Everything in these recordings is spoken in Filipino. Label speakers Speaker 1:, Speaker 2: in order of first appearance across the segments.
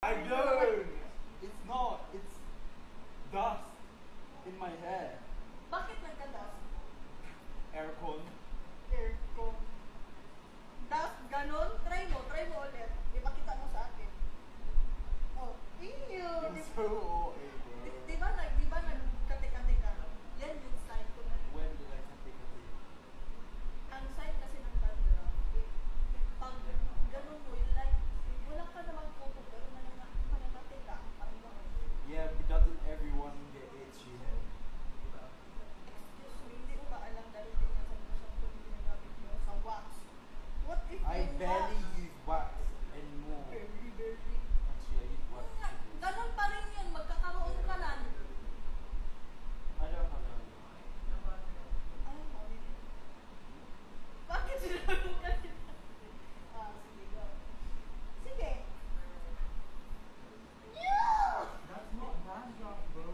Speaker 1: I don't. It's not. It's dust in my hair.
Speaker 2: Bakit nagka-dust?
Speaker 1: Aircon.
Speaker 2: Aircon. Dust, ganon? Try mo ulit. Ipakita mo sa akin. Oh, ew!
Speaker 1: You're so OA, bro.
Speaker 2: Di ba nagkati-kati ka? Yan yung sign ko na.
Speaker 1: When did I take a leave?
Speaker 2: Ang sign kasi ng dandruff, pag ganon mo, yung like, wala ka namang kuko, pero mananati ka. Parang gano'n.
Speaker 1: Yeah, but doesn't everyone get itchy hair?
Speaker 2: Excuse me, hindi ko ba alam dahil tingnan sa mga shampoo na ginagamit mo sa wax? What if
Speaker 1: I
Speaker 2: yung
Speaker 1: barely
Speaker 2: wax?
Speaker 1: use wax anymore.
Speaker 2: Very.
Speaker 1: Actually, I use wax.
Speaker 2: Ganon pa rin yun, magkakaroon ka lang.
Speaker 1: I don't have that.
Speaker 2: Ay, mami. Bakit sinabi mo kanina? Sige, go. Sige. Yeah!
Speaker 1: That's not dandruff, bro.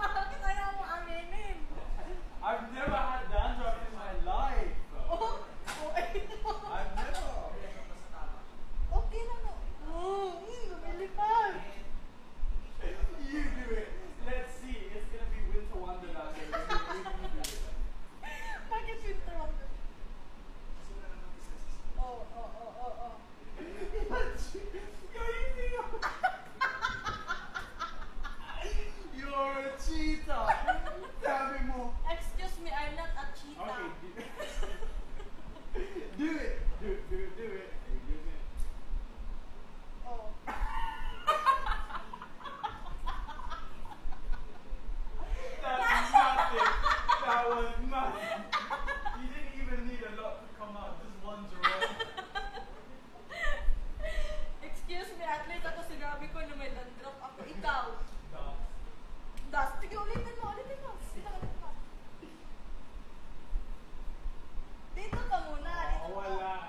Speaker 2: Bakit ayaw mo aminin?
Speaker 1: I've never had dandruff in my life.
Speaker 2: Oh,
Speaker 1: I've never.
Speaker 2: okay na no. Lumilipad.
Speaker 1: You do it. Let's see. It's gonna be Winter Wonderland. If you do it.
Speaker 2: Bakit winter wonder? Oh.
Speaker 1: You're a cheetah. Sabi mo.
Speaker 2: Excuse me, I'm not a cheetah.
Speaker 1: Okay, do it. Do it. You're doing it.
Speaker 2: Oh.
Speaker 1: That's nothing. That was nothing. You didn't even need a lot to come out. Just one giraffe.
Speaker 2: Excuse me, at least ako sinabi ko na may dandruff ako. Ikaw.
Speaker 1: Dust.
Speaker 2: Dust. Sige, ulitin mo. Ulit mo. Dito ka muna.
Speaker 1: Oh, wala.